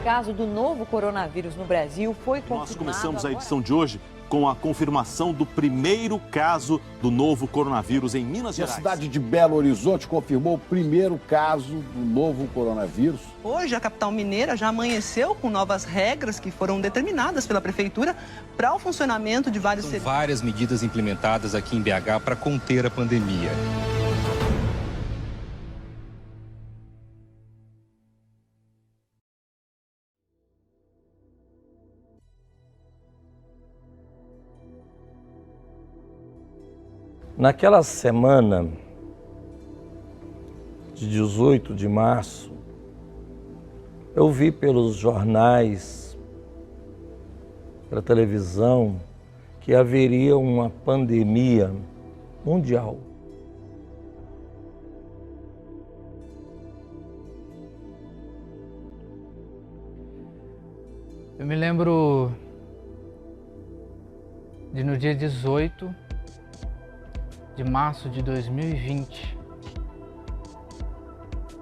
caso do novo coronavírus no Brasil foi confirmado. Nós começamos a edição de hoje com a confirmação do primeiro caso do novo coronavírus em Minas Gerais. A cidade de Belo Horizonte confirmou o primeiro caso do novo coronavírus. Hoje, a capital mineira já amanheceu com novas regras que foram determinadas pela prefeitura para o funcionamento de vários São setores. várias medidas implementadas aqui em BH para conter a pandemia. Naquela semana de 18 de março, eu vi pelos jornais, pela televisão, que haveria uma pandemia mundial. Eu me lembro de no dia 18 de março de 2020,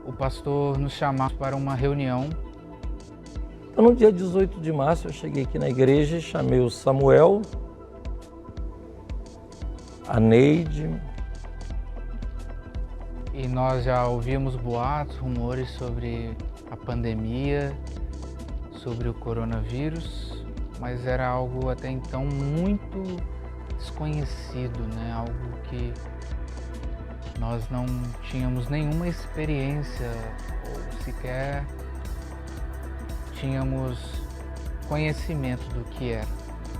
o pastor nos chamou para uma reunião. Então, no dia 18 de março, eu cheguei aqui na igreja e chamei o Samuel, a Neide. E nós já ouvíamos boatos, rumores sobre a pandemia, sobre o coronavírus, mas era algo até então muito desconhecido, né? Algo que nós não tínhamos nenhuma experiência ou sequer tínhamos conhecimento do que era.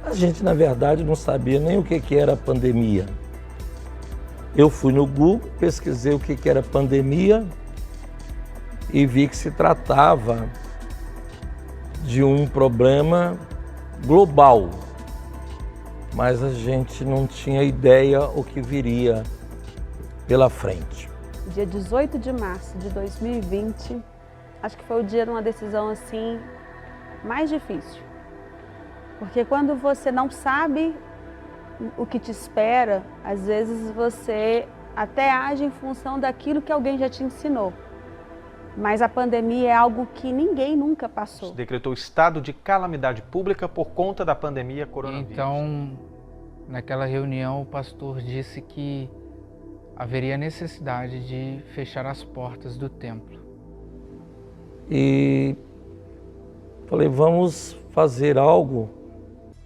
A gente, na verdade, não sabia nem o que era pandemia. Eu fui no Google, pesquisei o que era pandemia e vi que se tratava de um problema global, mas a gente não tinha ideia o que viria pela frente. Dia 18 de março de 2020, acho que foi o dia de uma decisão assim mais difícil. Porque quando você não sabe o que te espera, às vezes você até age em função daquilo que alguém já te ensinou. Mas a pandemia é algo que ninguém nunca passou. Decretou estado de calamidade pública por conta da pandemia coronavírus. Então, naquela reunião, o pastor disse que haveria necessidade de fechar as portas do templo. E falei, vamos fazer algo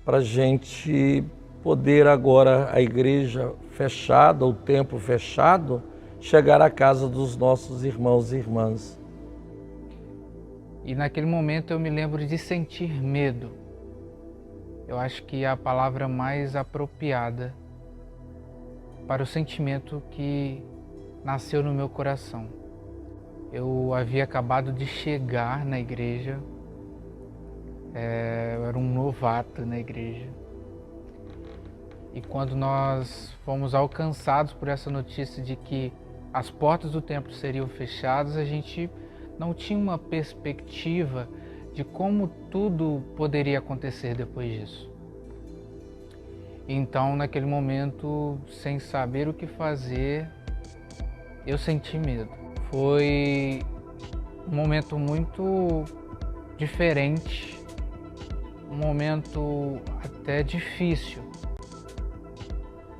para a gente poder agora, a igreja fechada, o templo fechado, chegar à casa dos nossos irmãos e irmãs. E naquele momento eu me lembro de sentir medo. Eu acho que é a palavra mais apropriada para o sentimento que nasceu no meu coração. Eu havia acabado de chegar na igreja, eu era um novato na igreja. E quando nós fomos alcançados por essa notícia de que as portas do templo seriam fechadas, a gente não tinha uma perspectiva de como tudo poderia acontecer depois disso. Então, naquele momento, sem saber o que fazer, eu senti medo. Foi um momento muito diferente, um momento até difícil.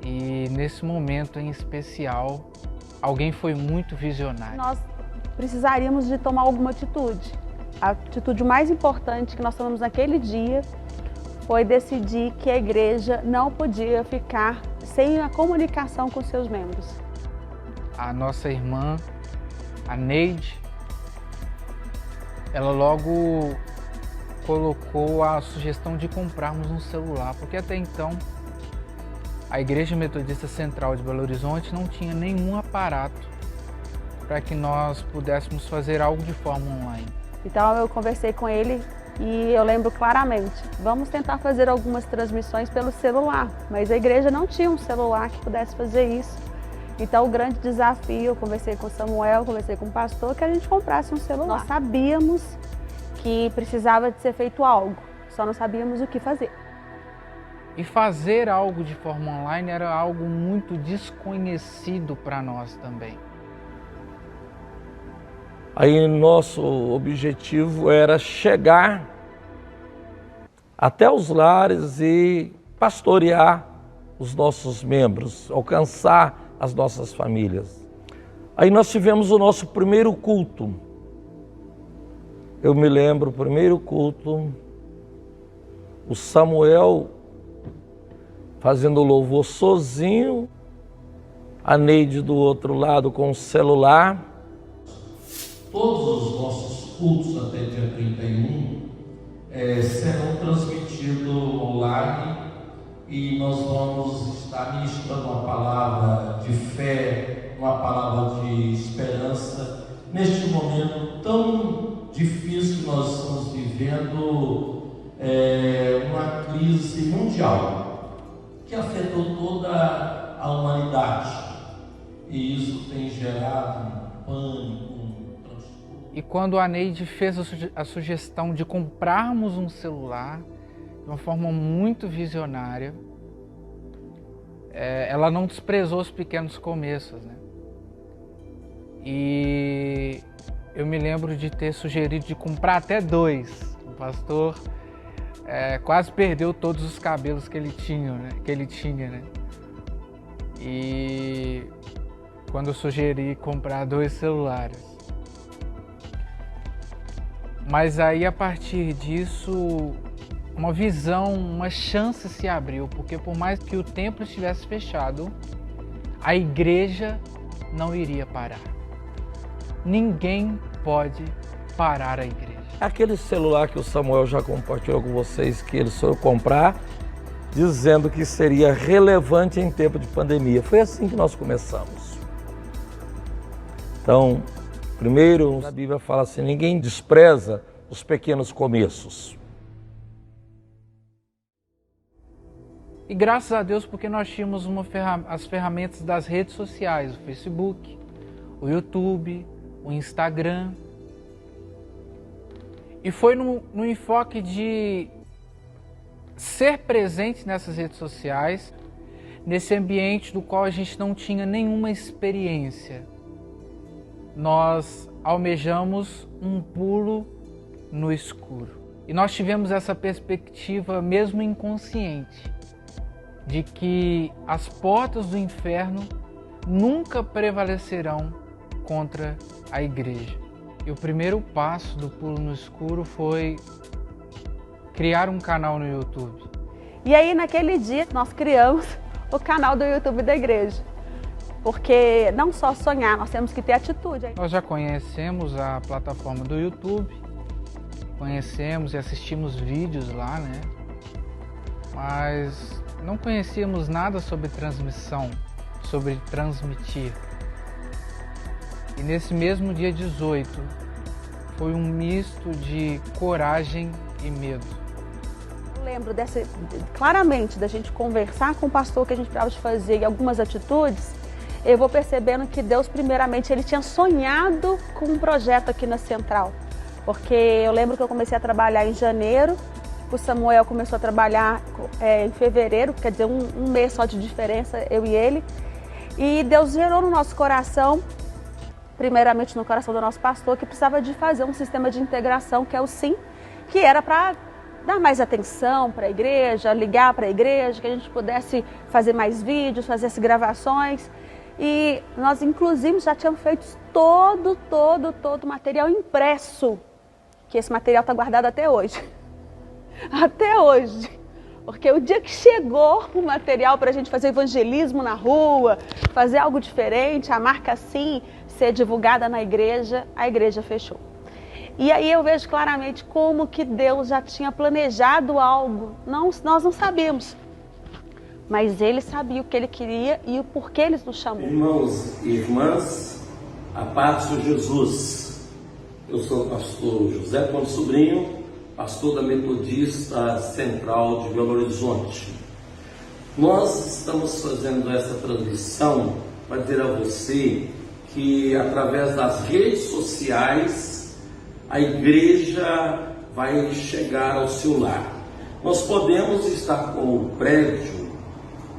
E nesse momento em especial, alguém foi muito visionário. Nós precisaríamos de tomar alguma atitude. A atitude mais importante que nós tomamos naquele dia foi decidir que a igreja não podia ficar sem a comunicação com seus membros. A nossa irmã, a Neide, ela logo colocou a sugestão de comprarmos um celular, porque até então a Igreja Metodista Central de Belo Horizonte não tinha nenhum aparato para que nós pudéssemos fazer algo de forma online. Então eu conversei com ele e eu lembro claramente, vamos tentar fazer algumas transmissões pelo celular, mas a igreja não tinha um celular que pudesse fazer isso. Então o grande desafio, eu conversei com o Samuel, conversei com o pastor, que a gente comprasse um celular. Nós sabíamos que precisava de ser feito algo, só não sabíamos o que fazer. E fazer algo de forma online era algo muito desconhecido para nós também. Aí nosso objetivo era chegar até os lares e pastorear os nossos membros, alcançar as nossas famílias. Aí nós tivemos o nosso primeiro culto. Eu me lembro, o primeiro culto, o Samuel fazendo louvor sozinho, a Neide do outro lado com o celular. Todos os nossos cultos até dia 31 serão transmitidos online e nós vamos estar ministrando uma palavra de fé, uma palavra de esperança neste momento tão difícil que nós estamos vivendo, uma crise mundial que afetou toda a humanidade e isso tem gerado um pânico. E quando a Neide fez a sugestão de comprarmos um celular, de uma forma muito visionária, ela não desprezou os pequenos começos, né? E eu me lembro de ter sugerido de comprar até 2. O pastor quase perdeu todos os cabelos que ele tinha, né? E quando eu sugeri comprar 2 celulares. Mas aí, a partir disso, uma visão, uma chance se abriu, porque por mais que o templo estivesse fechado, a igreja não iria parar. Ninguém pode parar a igreja. Aquele celular que o Samuel já compartilhou com vocês, que ele foi comprar, dizendo que seria relevante em tempo de pandemia. Foi assim que nós começamos. Então, primeiro, a Bíblia fala assim, ninguém despreza os pequenos começos. E graças a Deus, porque nós tínhamos as ferramentas das redes sociais, o Facebook, o YouTube, o Instagram. E foi no enfoque de ser presente nessas redes sociais, nesse ambiente do qual a gente não tinha nenhuma experiência. Nós almejamos um pulo no escuro. E nós tivemos essa perspectiva, mesmo inconsciente, de que as portas do inferno nunca prevalecerão contra a igreja. E o primeiro passo do pulo no escuro foi criar um canal no YouTube. E aí, naquele dia, nós criamos o canal do YouTube da igreja. Porque não só sonhar, nós temos que ter atitude. Nós já conhecemos a plataforma do YouTube, conhecemos e assistimos vídeos lá, né? Mas não conhecíamos nada sobre transmissão, sobre transmitir. E nesse mesmo dia 18, foi um misto de coragem e medo. Eu lembro claramente da gente conversar com o pastor que a gente precisava de fazer e algumas atitudes. Eu vou percebendo que Deus, primeiramente, Ele tinha sonhado com um projeto aqui na Central. Porque eu lembro que eu comecei a trabalhar em janeiro, o Samuel começou a trabalhar em fevereiro, quer dizer, um mês só de diferença, eu e ele. E Deus gerou no nosso coração, primeiramente no coração do nosso pastor, que precisava de fazer um sistema de integração, que é o SIM, que era para dar mais atenção para a igreja, ligar para a igreja, que a gente pudesse fazer mais vídeos, fazer as gravações. E nós, inclusive, já tínhamos feito todo o material impresso, que esse material está guardado até hoje. Até hoje. Porque o dia que chegou o material para a gente fazer evangelismo na rua, fazer algo diferente, a marca assim, ser divulgada na igreja, a igreja fechou. E aí eu vejo claramente como que Deus já tinha planejado algo. Nós não sabíamos. Mas Ele sabia o que Ele queria e o porquê Ele nos chamou. Irmãos e irmãs, a paz de Jesus. Eu sou o pastor José Ponte Sobrinho, pastor da Metodista Central de Belo Horizonte. Nós estamos fazendo essa transmissão para dizer a você que através das redes sociais a igreja vai chegar ao seu lar. Nós podemos estar com o prédio,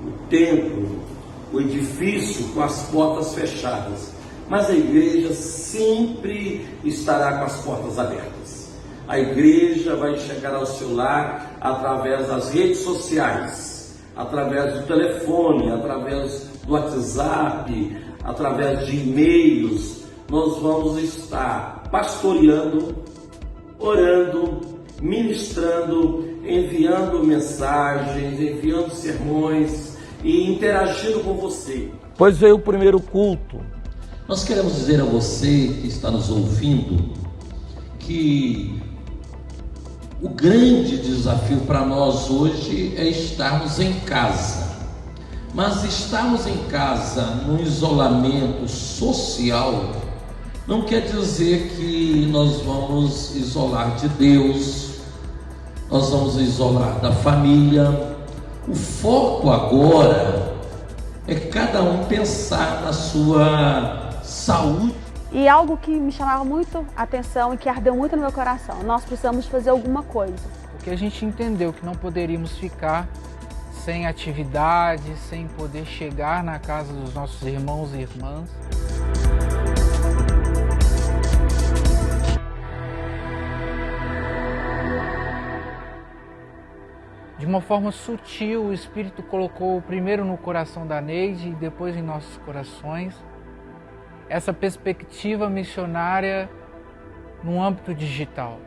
o templo, o edifício com as portas fechadas, mas a igreja sempre estará com as portas abertas. A igreja vai chegar ao seu lar através das redes sociais, através do telefone, através do WhatsApp, através de e-mails. Nós vamos estar pastoreando, orando, ministrando, enviando mensagens, enviando sermões e interagindo com você. Pois veio o primeiro culto. Nós queremos dizer a você que está nos ouvindo que o grande desafio para nós hoje é estarmos em casa. Mas estarmos em casa, num isolamento social, não quer dizer que nós vamos isolar de Deus, nós vamos isolar da família. O foco agora é cada um pensar na sua saúde. E algo que me chamava muito a atenção e que ardeu muito no meu coração: nós precisamos fazer alguma coisa. Porque a gente entendeu que não poderíamos ficar sem atividade, sem poder chegar na casa dos nossos irmãos e irmãs. De uma forma sutil, o Espírito colocou primeiro no coração da Neide e depois em nossos corações essa perspectiva missionária no âmbito digital.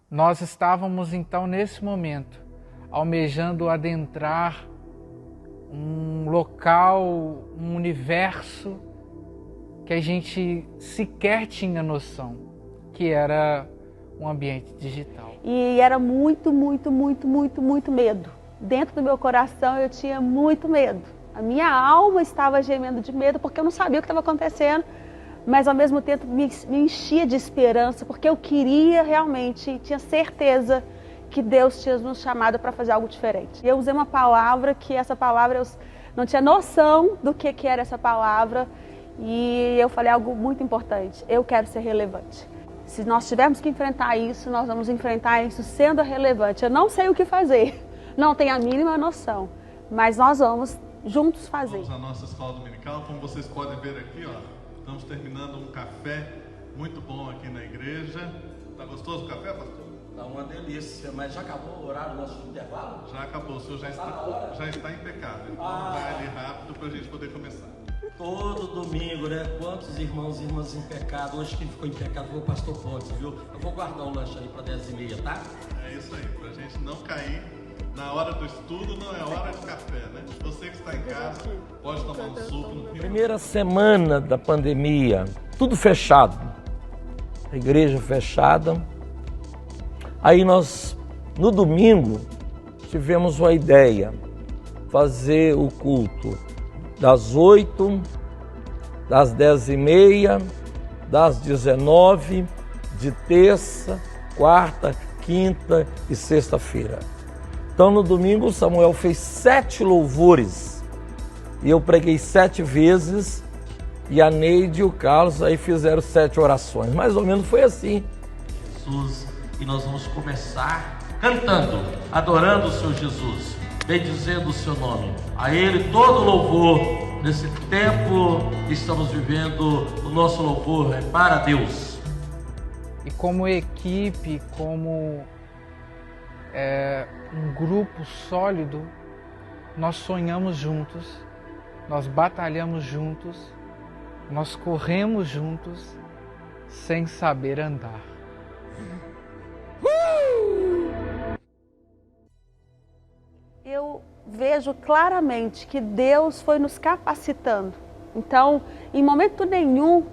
Nós estávamos então nesse momento almejando adentrar um local, um universo que a gente sequer tinha noção que era um ambiente digital. E era muito medo. Dentro do meu coração eu tinha muito medo. A minha alma estava gemendo de medo porque eu não sabia o que estava acontecendo, mas ao mesmo tempo me enchia de esperança, porque eu queria realmente, tinha certeza que Deus tinha nos chamado para fazer algo diferente. E eu usei uma palavra que essa palavra eu não tinha noção do que era essa palavra, e eu falei algo muito importante: eu quero ser relevante. Se nós tivermos que enfrentar isso, nós vamos enfrentar isso sendo relevante. Eu não sei o que fazer, não tenho a mínima noção, mas nós vamos juntos fazer. Vamos à nossa escola dominical, como vocês podem ver aqui, ó, estamos terminando um café muito bom aqui na igreja. Tá gostoso o café, pastor? Tá uma delícia, mas já acabou o horário do nosso intervalo? Já acabou, o senhor já está impecável, então vai ali rápido para a gente poder começar. Todo domingo, né? Quantos irmãos e irmãs em pecado? Hoje quem ficou em pecado foi o pastor Pontes, viu? Eu vou guardar o lanche ali para 10h30, tá? É isso aí, pra gente não cair na hora do estudo, não é hora de café, né? Você que está em casa, pode tomar um suco no fim. Primeira semana da pandemia, tudo fechado. A igreja fechada. Aí nós, no domingo, tivemos uma ideia: fazer o culto das 8, das 10h30, das 19h, de terça, quarta, quinta e sexta-feira. Então no domingo o Samuel fez 7 louvores e eu preguei 7 vezes, e a Neide e o Carlos aí fizeram 7 orações. Mais ou menos foi assim. Jesus, e nós vamos começar cantando, adorando o Senhor Jesus, bendizendo o seu nome. A Ele todo louvor. Nesse tempo que estamos vivendo, o nosso louvor é para Deus. E como equipe, como um grupo sólido, nós sonhamos juntos, nós batalhamos juntos, nós corremos juntos, sem saber andar. Eu vejo claramente que Deus foi nos capacitando. Então, em momento nenhum,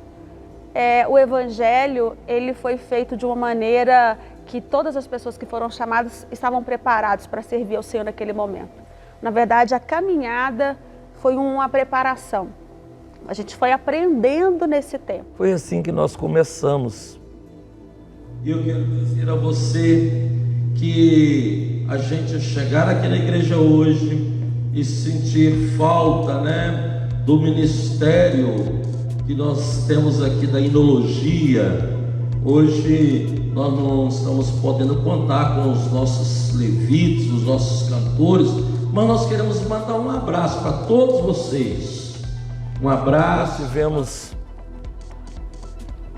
o Evangelho ele foi feito de uma maneira que todas as pessoas que foram chamadas estavam preparadas para servir ao Senhor naquele momento. Na verdade, a caminhada foi uma preparação. A gente foi aprendendo nesse tempo. Foi assim que nós começamos. E eu quero dizer a você que a gente chegar aqui na igreja hoje e sentir falta, né, do ministério que nós temos aqui da enologia. Hoje nós não estamos podendo contar com os nossos levitas, os nossos cantores, mas nós queremos mandar um abraço para todos vocês Um abraço. Nós tivemos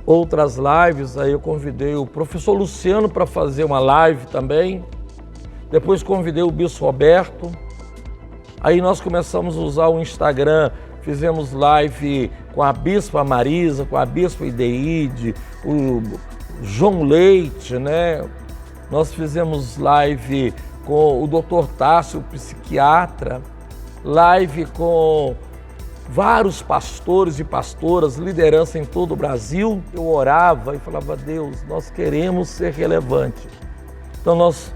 outras lives, aí eu convidei o professor Luciano para fazer uma live também. Depois convidei o Bispo Roberto. Aí nós começamos a usar o Instagram, fizemos live com a Bispa Marisa, com a Bispa Ideide, o João Leite, né? Nós fizemos live com o Dr. Tássio, psiquiatra, live com vários pastores e pastoras, liderança em todo o Brasil. Eu orava e falava, Deus, nós queremos ser relevante. Então nós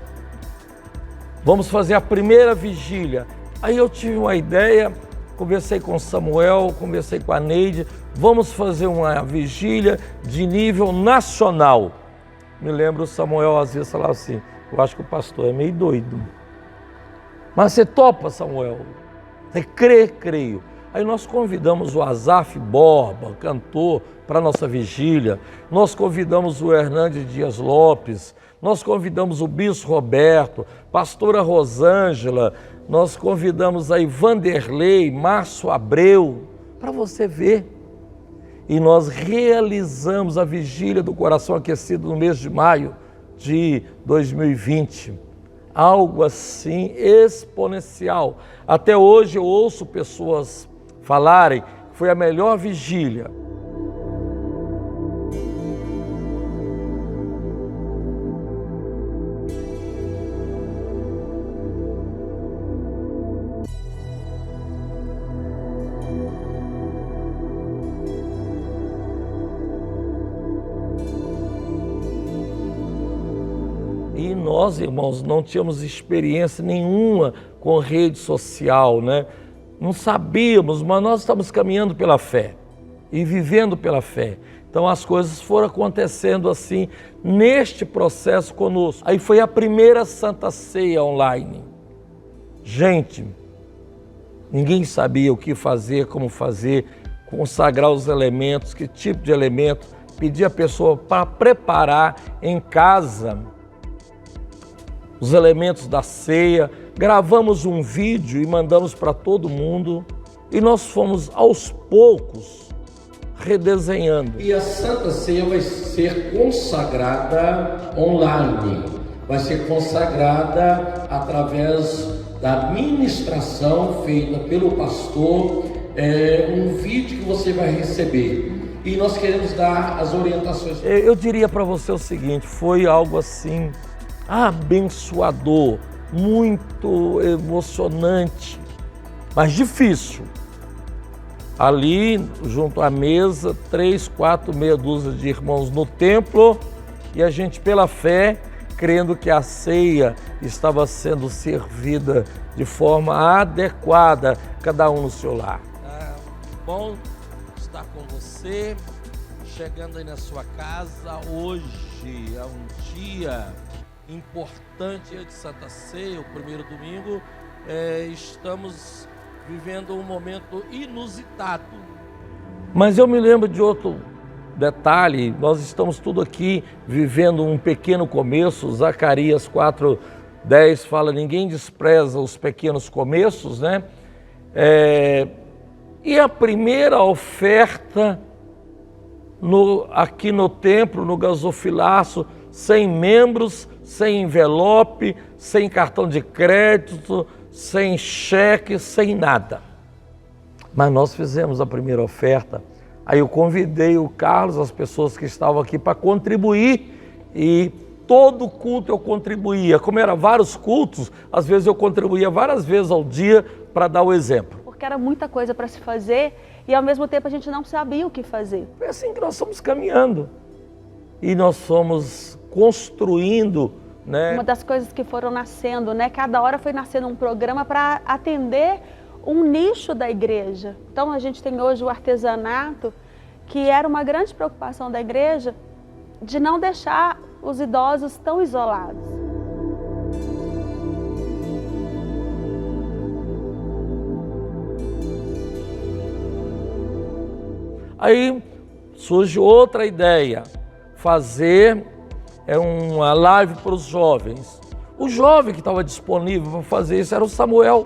vamos fazer a primeira vigília. Aí eu tive uma ideia, conversei com o Samuel, conversei com a Neide, vamos fazer uma vigília de nível nacional. Me lembro o Samuel às vezes falava assim, eu acho que o pastor é meio doido. Mas você topa, Samuel? Você crê? Creio. Aí nós convidamos o Azaf Borba, cantor, para a nossa vigília. Nós convidamos o Hernandes Dias Lopes. Nós convidamos o Bispo Roberto, pastora Rosângela. Nós convidamos aí Vanderlei, Márcio Abreu, para você ver. E nós realizamos a Vigília do Coração Aquecido no mês de maio de 2020. Algo assim exponencial. Até hoje eu ouço pessoas falarem que foi a melhor vigília. E nós, irmãos, não tínhamos experiência nenhuma com rede social, né? Não sabíamos, mas nós estamos caminhando pela fé e vivendo pela fé. Então as coisas foram acontecendo assim, neste processo conosco. Aí foi a primeira Santa Ceia online. Gente, ninguém sabia o que fazer, como fazer, consagrar os elementos, que tipo de elemento, pedir a pessoa para preparar em casa os elementos da ceia, gravamos um vídeo e mandamos para todo mundo e nós fomos aos poucos redesenhando. E a Santa Ceia vai ser consagrada online, vai ser consagrada através da ministração feita pelo pastor, um vídeo que você vai receber. E nós queremos dar as orientações. Eu diria para você o seguinte, foi algo assim abençoador, muito emocionante, mas difícil. Ali, junto à mesa, 3, 4, meia dúzia de irmãos no templo e a gente, pela fé, crendo que a ceia estava sendo servida de forma adequada, cada um no seu lar. Bom estar com você, chegando aí na sua casa. Hoje é um dia importante de Santa Ceia, o primeiro domingo. Estamos vivendo um momento inusitado. Mas eu me lembro de outro detalhe, nós estamos tudo aqui vivendo um pequeno começo. Zacarias 4:10 fala, ninguém despreza os pequenos começos, né? E a primeira oferta aqui no templo, no gasofilaço, sem membros, sem envelope, sem cartão de crédito, sem cheque, sem nada. Mas nós fizemos a primeira oferta. Aí eu convidei o Carlos, as pessoas que estavam aqui para contribuir, e todo culto eu contribuía. Como eram vários cultos, às vezes eu contribuía várias vezes ao dia para dar o exemplo. Porque era muita coisa para se fazer e ao mesmo tempo a gente não sabia o que fazer. Foi assim que nós fomos caminhando e nós fomos construindo, né? Uma das coisas que foram nascendo, né? Cada hora foi nascendo um programa para atender um nicho da igreja. Então a gente tem hoje o artesanato, que era uma grande preocupação da igreja, de não deixar os idosos tão isolados. Aí surge outra ideia, fazer uma live para os jovens. O jovem que estava disponível para fazer isso era o Samuel.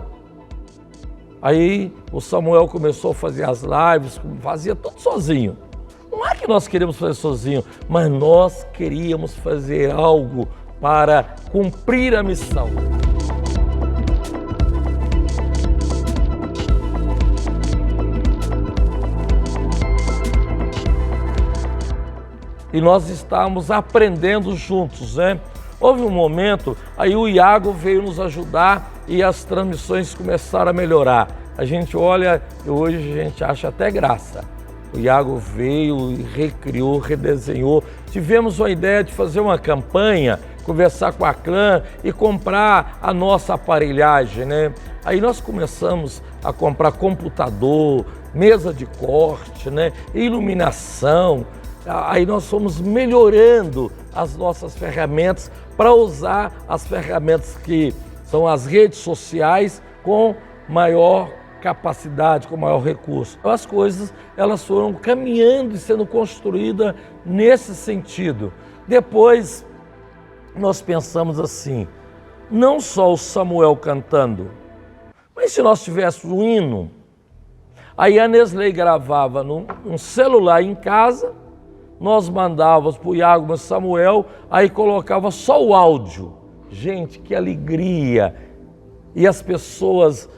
Aí o Samuel começou a fazer as lives, fazia tudo sozinho. Não é que nós queríamos fazer sozinho, mas nós queríamos fazer algo para cumprir a missão. E nós estávamos aprendendo juntos, né? Houve um momento, aí o Iago veio nos ajudar e as transmissões começaram a melhorar. A gente olha e hoje a gente acha até graça. O Iago veio e recriou, redesenhou. Tivemos a ideia de fazer uma campanha, conversar com a Clã e comprar a nossa aparelhagem, né? Aí nós começamos a comprar computador, mesa de corte, né? Iluminação. Aí nós fomos melhorando as nossas ferramentas para usar as ferramentas que são as redes sociais com maior capacidade, com maior recurso. As coisas elas foram caminhando e sendo construídas nesse sentido. Depois nós pensamos assim, não só o Samuel cantando, mas se nós tivéssemos um hino, aí a Nesley gravava num celular em casa, nós mandávamos para o Iago e o Samuel, aí colocava só o áudio. Gente, que alegria! E as pessoas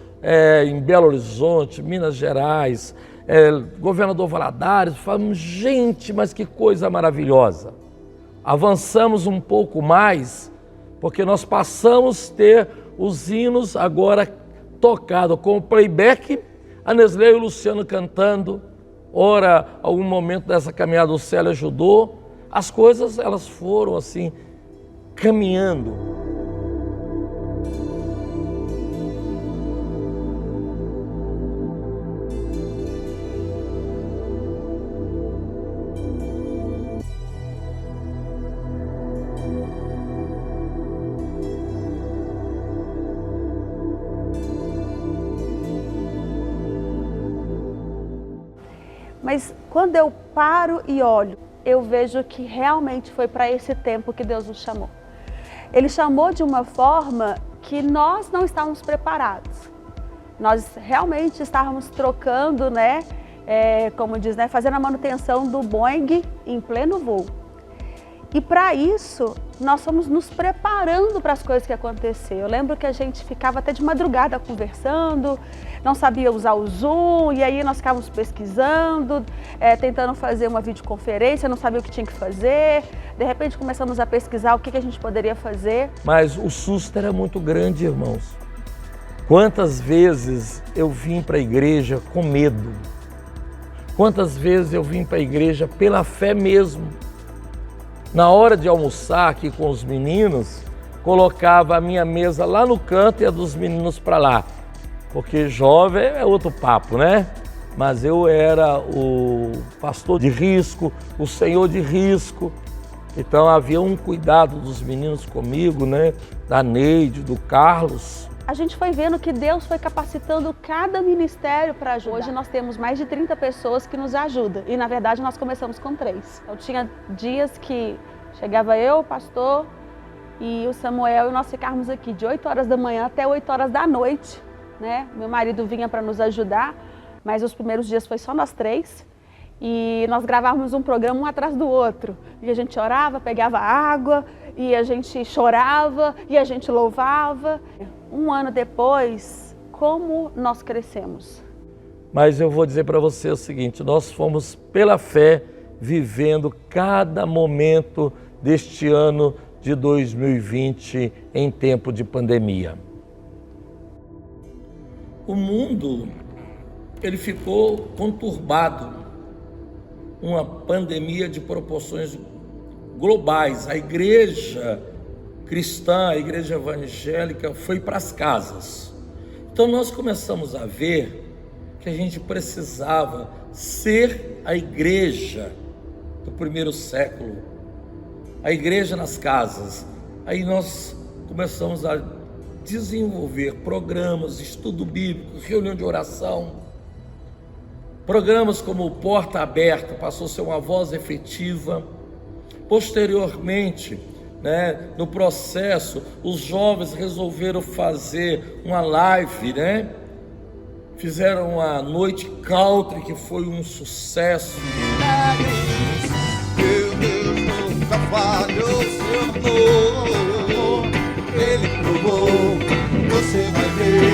em Belo Horizonte, Minas Gerais, Governador Valadares, falamos, gente, mas que coisa maravilhosa! Avançamos um pouco mais, porque nós passamos a ter os hinos agora tocados com o playback, a Nesley e o Luciano cantando. Ora, algum momento dessa caminhada o Célio ajudou, as coisas elas foram assim, caminhando. Mas quando eu paro e olho, eu vejo que realmente foi para esse tempo que Deus nos chamou. Ele chamou de uma forma que nós não estávamos preparados. Nós realmente estávamos trocando, né, como diz, né, fazendo a manutenção do Boeing em pleno voo. E para isso, nós fomos nos preparando para as coisas que aconteceram. Eu lembro que a gente ficava até de madrugada conversando, não sabia usar o Zoom, e aí nós ficávamos pesquisando, tentando fazer uma videoconferência, não sabia o que tinha que fazer. De repente começamos a pesquisar o que a gente poderia fazer. Mas o susto era muito grande, irmãos. Quantas vezes eu vim para a igreja com medo? Quantas vezes eu vim para a igreja pela fé mesmo? Na hora de almoçar aqui com os meninos, colocava a minha mesa lá no canto e a dos meninos para lá. Porque jovem é outro papo, né? Mas eu era o pastor de risco, o senhor de risco. Então havia um cuidado dos meninos comigo, né? Da Neide, do Carlos. A gente foi vendo que Deus foi capacitando cada ministério para ajudar. Hoje nós temos mais de 30 pessoas que nos ajudam. E na verdade nós começamos com 3. Eu tinha dias que chegava eu, o pastor e o Samuel, e nós ficávamos aqui de 8 horas da manhã até 8 horas da noite, né? Meu marido vinha para nos ajudar, mas os primeiros dias foi só nós 3. E nós gravávamos um programa um atrás do outro. E a gente orava, pegava água, e a gente chorava, e a gente louvava. Um ano depois, como nós crescemos? Mas eu vou dizer para você o seguinte, nós fomos pela fé vivendo cada momento deste ano de 2020 em tempo de pandemia. O mundo, ele ficou conturbado, uma pandemia de proporções globais. A igreja cristã, a igreja evangélica foi para as casas. Então nós começamos a ver que a gente precisava ser a igreja do primeiro século, a igreja nas casas. Aí nós começamos a desenvolver programas, estudo bíblico, reunião de oração, programas como o Porta Aberta, passou a ser uma voz efetiva. Posteriormente, né, no processo, os jovens resolveram fazer uma live, né, fizeram a noite country, que foi um sucesso. Meu Deus nunca falhou, seu amor, Ele provou, você vai ver,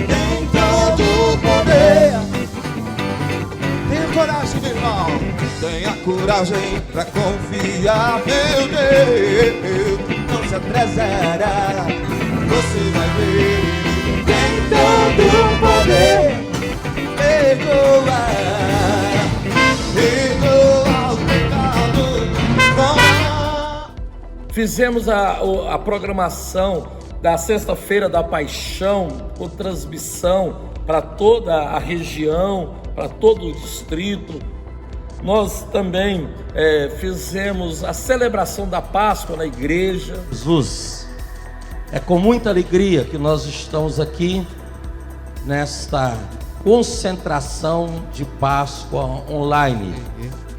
tem todo poder. Tenha coragem, meu irmão, tenha coragem pra confiar, meu Deus, não se atrasará, você vai ver, tem todo poder. Perdoa, perdoa o pecado. Fizemos a programação da Sexta-feira da Paixão, com transmissão para toda a região, para todo o distrito. Nós também fizemos a celebração da Páscoa na igreja. Jesus, é com muita alegria que nós estamos aqui nesta concentração de Páscoa online,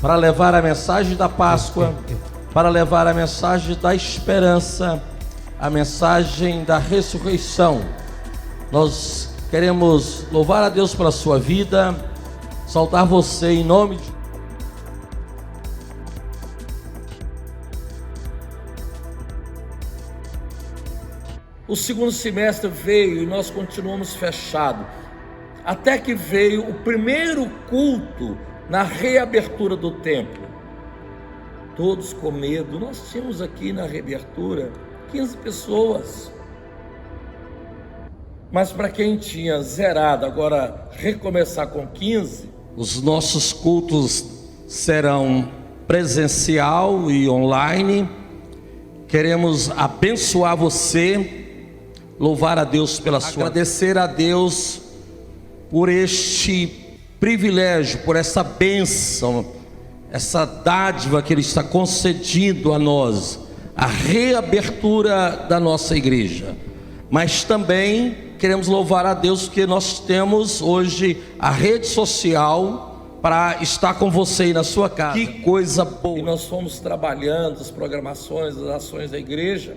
para levar a mensagem da Páscoa, para levar a mensagem da esperança, a mensagem da ressurreição. Nós queremos louvar a Deus pela sua vida, saudar você em nome de... O segundo semestre veio e nós continuamos fechados, até que veio o primeiro culto na reabertura do templo. Todos com medo. Nós tínhamos aqui na reabertura 15 pessoas. Mas para quem tinha zerado, agora recomeçar com 15, os nossos cultos serão presencial e online. Queremos abençoar você, louvar a Deus pela sua, agradecer a Deus por este privilégio, por essa bênção, essa dádiva que Ele está concedendo a nós, a reabertura da nossa igreja. Mas também queremos louvar a Deus porque nós temos hoje a rede social para estar com você aí na sua casa. Que coisa boa! E nós fomos trabalhando as programações, as ações da igreja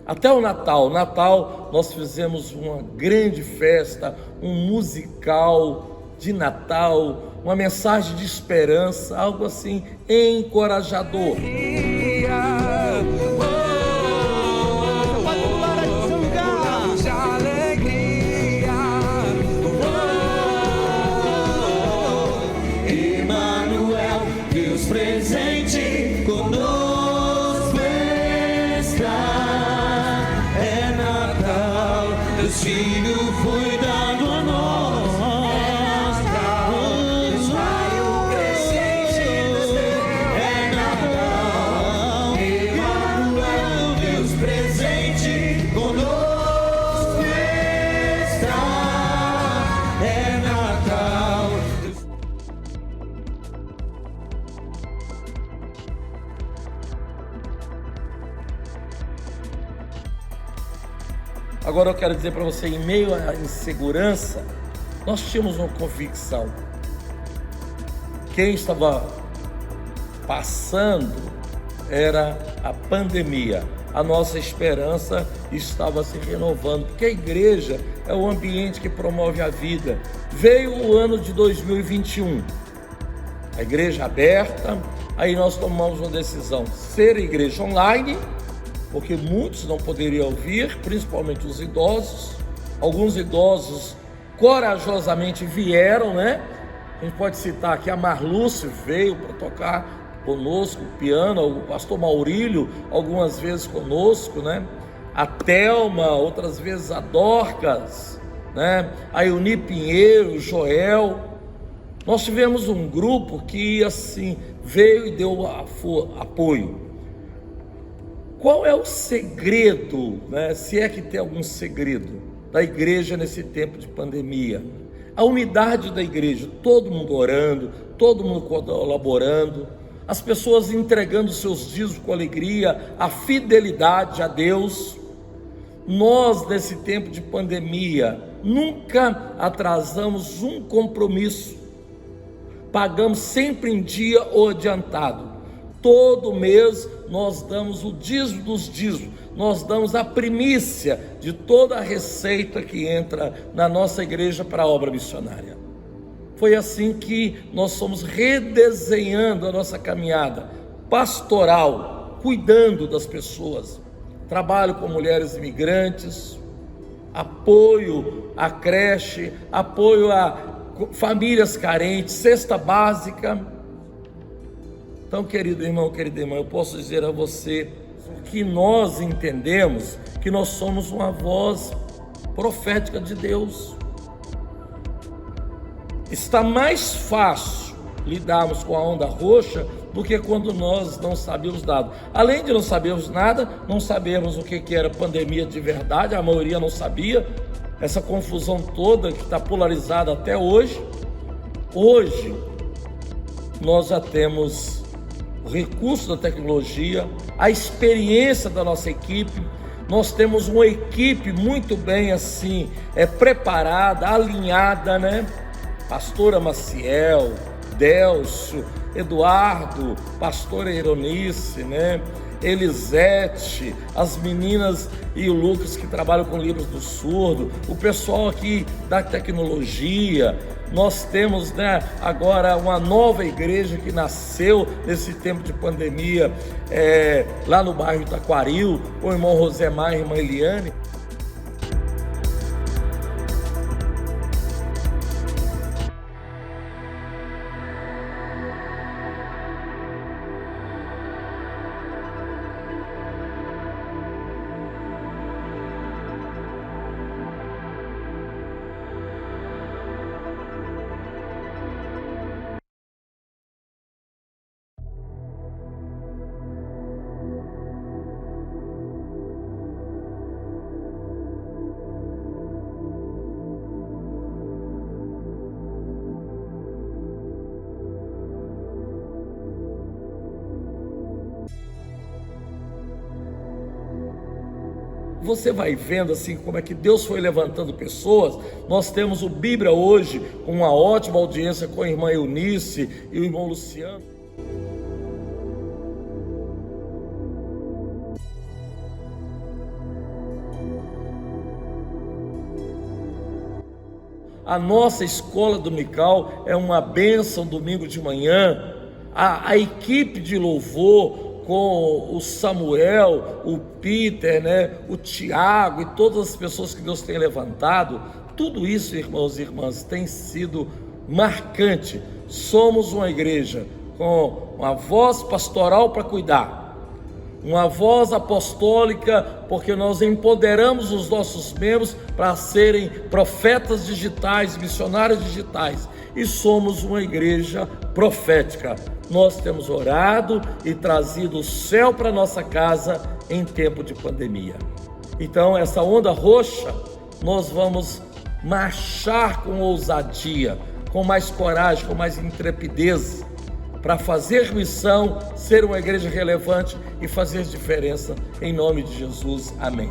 até o Natal. Natal nós fizemos uma grande festa, um musical de Natal, uma mensagem de esperança, algo assim encorajador. Emmanuel, Deus presente conosco está. É Natal, Deus Filho foi dado a nós. Agora eu quero dizer para você, em meio à insegurança, nós tínhamos uma convicção. Quem estava passando era a pandemia. A nossa esperança estava se renovando, porque a igreja é o ambiente que promove a vida. Veio o ano de 2021, a igreja aberta, aí nós tomamos uma decisão, ser igreja online, porque muitos não poderiam vir, principalmente os idosos. Alguns idosos corajosamente vieram, né? A gente pode citar aqui a Marluce veio para tocar conosco piano, o pastor Maurílio algumas vezes conosco, né? A Thelma, outras vezes a Dorcas, né? A Euni Pinheiro, o Joel. Nós tivemos um grupo que assim veio e deu apoio. Qual é o segredo, né, se é que tem algum segredo, da igreja nesse tempo de pandemia? A unidade da igreja, todo mundo orando, todo mundo colaborando, as pessoas entregando seus dízimos com alegria, a fidelidade a Deus. Nós, nesse tempo de pandemia, nunca atrasamos um compromisso, pagamos sempre em dia ou adiantado. Todo mês nós damos o dízimo dos dízimos, nós damos a primícia de toda a receita que entra na nossa igreja para a obra missionária. Foi assim que nós fomos redesenhando a nossa caminhada pastoral, cuidando das pessoas. Trabalho com mulheres imigrantes, apoio à creche, apoio a famílias carentes, cesta básica. Então, querido irmão, querida irmã, eu posso dizer a você que nós entendemos que nós somos uma voz profética de Deus. Está mais fácil lidarmos com a onda roxa do que quando nós não sabíamos nada. Além de não sabermos nada, não sabemos o que era pandemia de verdade, a maioria não sabia, essa confusão toda que está polarizada até hoje. Hoje, nós já temos o recurso da tecnologia, a experiência da nossa equipe. Nós temos uma equipe muito bem assim, preparada, alinhada, né? Pastora Maciel, Délcio, Eduardo, pastora Ironice, né? Elisete, as meninas e o Lucas que trabalham com livros do surdo, o pessoal aqui da tecnologia. Nós temos, né, agora uma nova igreja que nasceu nesse tempo de pandemia, lá no bairro Taquaril, com o irmão Rosemar e a irmã Eliane. Você vai vendo assim como é que Deus foi levantando pessoas. Nós temos o Bíblia hoje com uma ótima audiência com a irmã Eunice e o irmão Luciano. A nossa escola dominical é uma bênção domingo de manhã. A equipe de louvor com o Samuel, o Peter, né, o Tiago e todas as pessoas que Deus tem levantado, tudo isso, irmãos e irmãs, tem sido marcante. Somos uma igreja com uma voz pastoral para cuidar, uma voz apostólica, porque nós empoderamos os nossos membros para serem profetas digitais, missionários digitais, e somos uma igreja profética. Nós temos orado e trazido o céu para nossa casa em tempo de pandemia. Então, essa onda roxa, nós vamos marchar com ousadia, com mais coragem, com mais intrepidez, para fazer missão, ser uma igreja relevante e fazer diferença, em nome de Jesus. Amém.